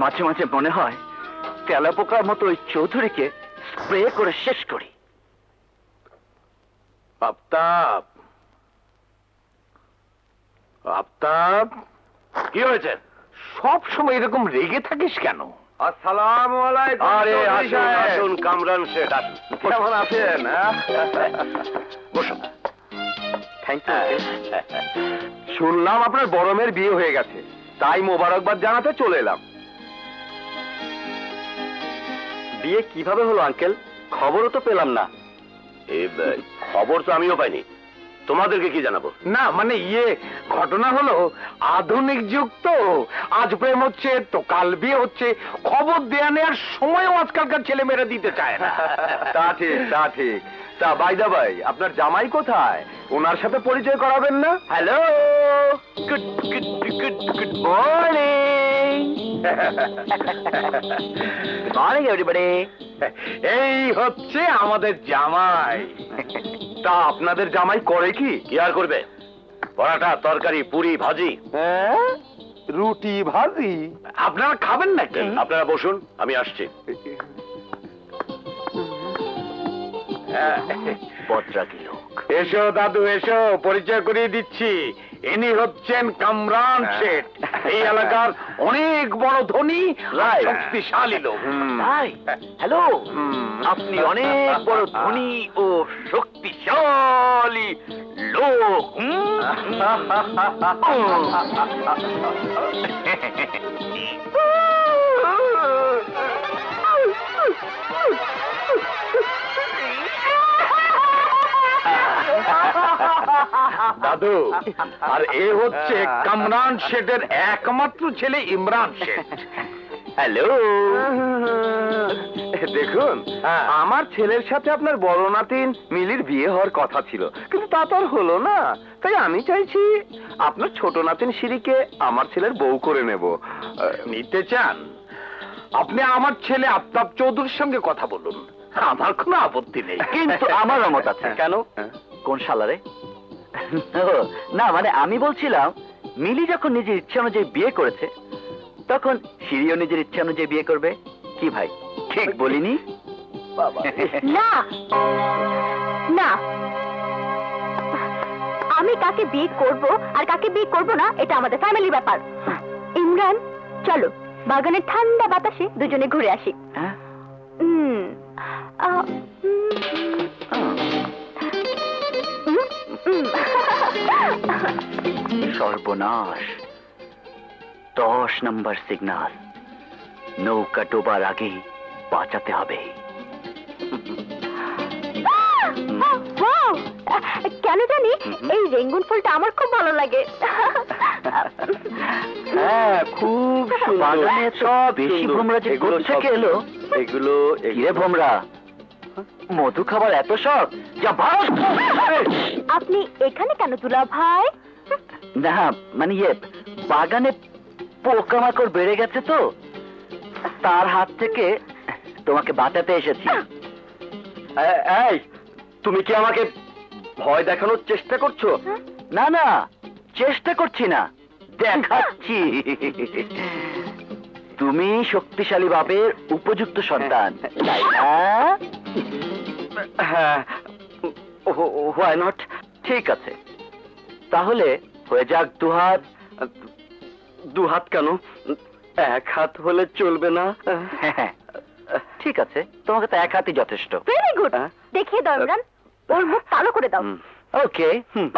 মাঝে মাঝে মনে হয় তেলাপোকার মতো ওই চৌধুরীকে স্প্রে করে শেষ করি। আফতাব, আফতাব, কি হয়েছে? সব সময় এরকম রেগে থাকিস কেন? আসসালামু আলাইকুম। আরে চৌধুরী আসুন সাহেব। আসুন কামরান শেঠ, আসুন। কেমন আছেন? বসুন। Thank you. শুনলাম আপনার বড় মেয়ের বিয়ে হয়ে গেছে, তাই মোবারকবাদ জানাতে চলে এলাম। বিয়ে কিভাবে হলো আঙ্কেল? খবরও তো পেলাম না। খবর তো আমিও পাইনি, তোমাদেরকে কি জানাবো? না মানে ঘটনা হলো আধুনিক যুগ তো, আজ প্রেম হচ্ছে তো কাল বিয়ে হচ্ছে, খবর দেয়া নেওয়ার সময়ও আজকালকার ছেলে মেয়েরা দিতে চায় না। তা ঠিক, তা ঠিক। তা বাইদা ভাই, আপনার জামাই কোথায়? ওনার সাথে পরিচয় করাবেন না? Hello, good good good good morning. Good morning everybody. এই হচ্ছে আমাদের জামাই। তা আপনাদের জামাই করে কি? কি আর করবে? পরাটা, তরকারি, পুরি, ভাজি। হ্যাঁ, রুটি ভাজি। আপনারা খাবেন নাকি? আপনারা বসুন, আমি আসছি। বদরাগী লোক। এসো দাদু এসো, পরিচয় করিয়ে দিচ্ছি। ইনি হচ্ছেন কামরান শেঠ, এই এলাকার অনেক বড় ধনী আর শক্তিশালী লোক। ভাই, হ্যালো। আপনি অনেক বড় ধনী ও শক্তিশালী লোক। দাদু, আর এ হচ্ছে কামরান শেঠের একমাত্র ছেলে ইমরান শেঠ। হ্যালো। দেখুন, আমার ছেলের সাথে আপনার বড় নাতিন মিলির বিয়ে হওয়ার কথা ছিল, কিন্তু তা তো আর হলো না। তাই আমি চাইছি আপনার ছোট নাতিন সিঁড়িকে আমার ছেলের বউ করে নেব। নিতে চান? আপনি আমার ছেলে আফতাব চৌধুরীর সঙ্গে কথা বলুন, আমার কোনো আপত্তি নেই। কিন্তু আমার মত আছে। কেন? কোন শালারে? না মানে আমি বলছিলাম, মিলি যখন নিজের ইচ্ছা অনুযায়ী বিয়ে করেছে, তখন সিঁড়িও নিজের ইচ্ছা অনুযায়ী বিয়ে করবে। কি ভাই, ঠিক বলিনি? না না, আমি কাকে বিয়ে করব আর কাকে বিয়ে করব না এটা আমাদের ফ্যামিলি ব্যাপার। ইমরান, চলো বাগানের ঠান্ডা বাতাসে দুজনে ঘুরে আসি। হ্যাঁ? উম, আহ, উম, উম, উম। সর্বনাশ, 10 নম্বর সিগন্যাল। নৌকা ডোবার আগেই বাঁচাতে হবে। Wow! কেন জানি এই রেঙ্গুন ফুলটা আমার খুব ভালো লাগে। হ্যাঁ, খুব সুন্দর। বাগানে সব বেশি ভোমরা যে কোথা থেকে এলো? এগুলো কিরে ভোমরা, মধু খাবার এত শখ? যা ভাগ! আপনি এখানে কেন দুলা ভাই? না মানে বাগানে পোকামাকড় বেড়ে গেছে তো, তার হাত থেকে তোমাকে বাঁচাতে এসেছি। এই, তুমি কি আমাকে ভয় দেখানোর চেষ্টা করছো? না না, চেষ্টা করছি না, দেখাচ্ছি। তুমি শক্তিশালী বাপের উপযুক্ত সন্তান, তাই না? হ্যাঁ, হোয়াই নট? ঠিক আছে, তাহলে হয়ে যাক দুহাত। দুহাত কেন? এক হাত হলে চলবে না? হ্যাঁ, ঠিক আছে, তোমাকে তো এক হাতই যথেষ্ট। ভেরি গুড, দেখিয়ে দাও ইমরান, ওর মুখ কালো করে দাও। ওকে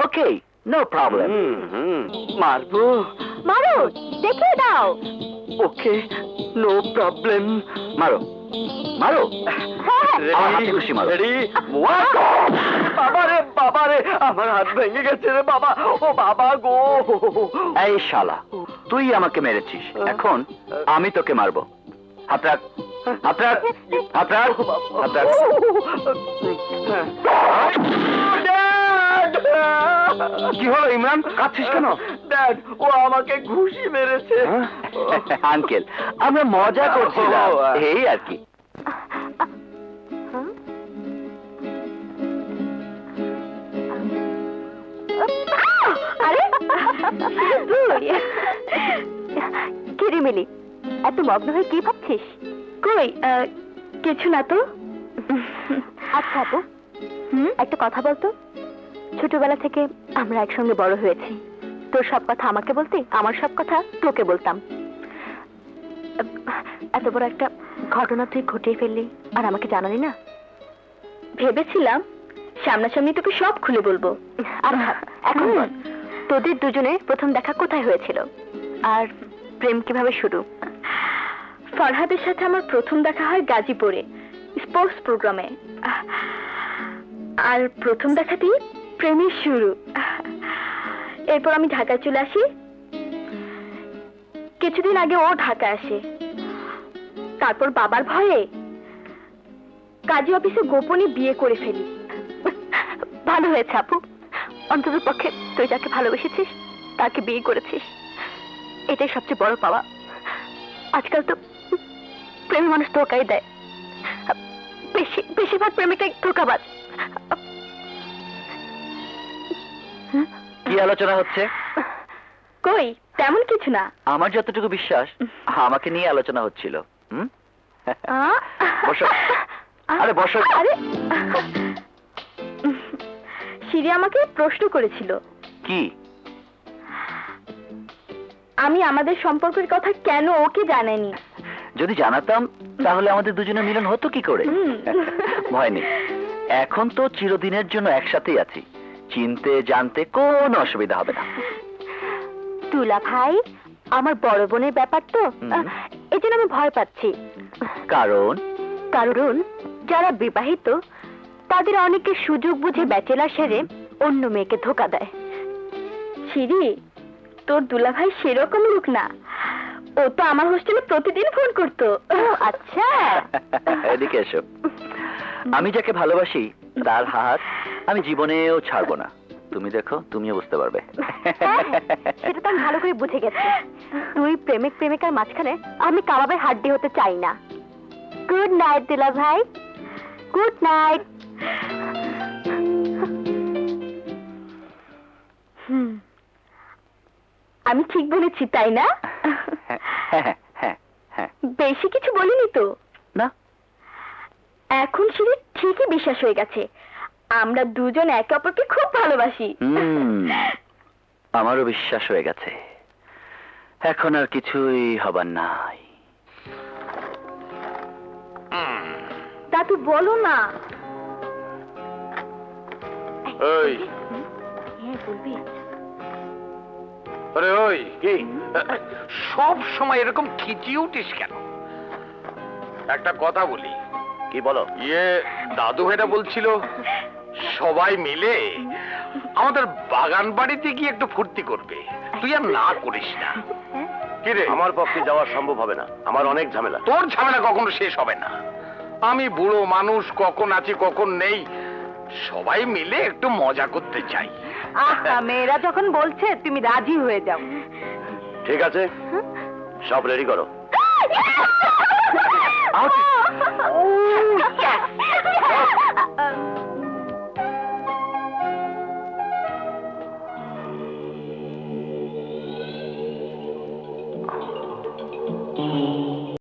ওকে, নো প্রবলেম। মারবো? মারো, দেখিয়ে দাও। ওকে, নো প্রবলেম। মারো মারো, হ্যাঁ, আমার হাতে খুশি মারো। বাবারে বাবারে, আমার হাত ভেঙে গেছে রে বাবা, ও বাবা গো। এই শালা, তুই আমাকে মেরেছিস, এখন আমি তোকে মারবো। হাত রাখ, হাত রাখ, হাত রাখ, হাত রাখ। কি হলো ইমরান, কাঁদছিস কেন? ড্যাড, ও আমাকে ঘুষি মেরেছে। আঙ্কেল, আমরা মজা করছিলাম, এই আর কি। আরে কিরে মিলি, এত মগ্ন হয়ে কি ভাবছিস? কই কিছু না তো। আচ্ছা আপু, একটা কথা বলতো। ছোটবেলা থেকে আমরা একসঙ্গে বড় হয়েছি। তোর সব কথা আমাকে বলতে, আমার সব কথা তোকে বলতাম। এত বড় একটা ঘটনা তুই ঘটিয়ে ফেললি আর আমাকে জানালি না। ভেবেছিলাম সামনাসামনি তোকে সব খুলে বলবো। আর এখন বল, তোদের দুজনের প্রথম দেখা কোথায় হয়েছিল আর প্রেম কিভাবে শুরু? ফরহাদের সাথে আমার প্রথম দেখা হয় গাজীপুরে স্পোর্টস প্রোগ্রামে। আর প্রথম দেখাতেই প্রেমের শুরু। এরপর আমি ঢাকায় চলে আসি। কিছুদিন আগে ও ঢাকায় আসে। তারপর বাবার ভয়ে কাজী অফিসে গোপনে বিয়ে করে ফেলি। ভালো হয়েছে আপু, অন্তত পক্ষে তুই যাকে ভালোবেসেছিস তাকে বিয়ে করেছিস, এটাই সবচেয়ে বড় পাওয়া। আজকাল তো প্রেমী মানুষ ধোকাই দেয়, বেশিরভাগ প্রেমিকাই ধোকাবাজ। কি আলোচনা হচ্ছে? কই তেমন কিছু না। আমার যতটুকু বিশ্বাস আমাকে নিয়ে আলোচনা হচ্ছিল। বসো। আরে বসো। আরে সিরি আমাকে প্রশ্ন করেছিল। কি? আমি আমাদের সম্পর্কের কথা কেন ওকে জানাইনি। যদি জানাতাম তাহলে আমাদের দুজনের মিলন হতো কি করে? ভয় নেই, এখন তো চিরদিনের জন্য একসাথেই আছি, চিনতে জানতে কোনো অসুবিধা হবে না। তুলা ভাই আমার বড় বোনের ব্যাপার তো, এই জন্য আমি ভয় পাচ্ছি। কারণ যারা বিবাহিত তাদের অনেকে সুযোগ বুঝে ব্যাচেলার সেরে অন্য মেয়েকে ধোকা দেয়। সিরি, তোর দুলা ভাই সেরকম লোক না। ও তো আমার হোস্টেলে প্রতিদিন ফোন করতো। আচ্ছা, এদিকে এসো। আমি যাকে ভালোবাসি তার হাত আমি জীবনেও ছাড়বো না। তুমি দেখো, তুমিও বুঝতে পারবে। সেটা তো আমি ভালো করে বুঝে গেছি। তুই প্রেমিক প্রেমিকার মাঝখানে আমি কাবাবের হাড্ডি হতে চাই না। গুড নাইট দিলা ভাই, গুড নাইট। আমি ঠিক বলেছি তাই না? বেশি কিছু বলিনি তো না। এখন শুধু ঠিকই বিশ্বাস হয়ে গেছে আমরা দুজন একে অপরকে খুব ভালোবাসি। আমারও বিশ্বাস হয়ে গেছে। এখন আর কিছুই হবার নাই। দাদু বলো না। ওই হ্যাঁ বলবি। আরে ওই কি সব সময় এরকম খিচিয়ে উঠিস কেন? একটা কথা বলি। কি বলো? দাদু ভাইরা বলছিল সবাই মিলে আমাদের বাগান বাড়িতে গিয়ে একটু ফুর্তি করবে। তুই আর না করিস না। কি রে? আমার পক্ষে যাওয়া সম্ভব হবে না, আমার অনেক ঝামেলা। তোর ঝামেলা কখনো শেষ হবে না। আমি বুড়ো মানুষ, কখন আছি কখন নেই। সবাই মিলে একটু মজা করতে চাই। আচ্ছা, মেয়েরা যখন বলছে তুমি রাজি হয়ে যাও। ঠিক আছে, সব রেডি করো।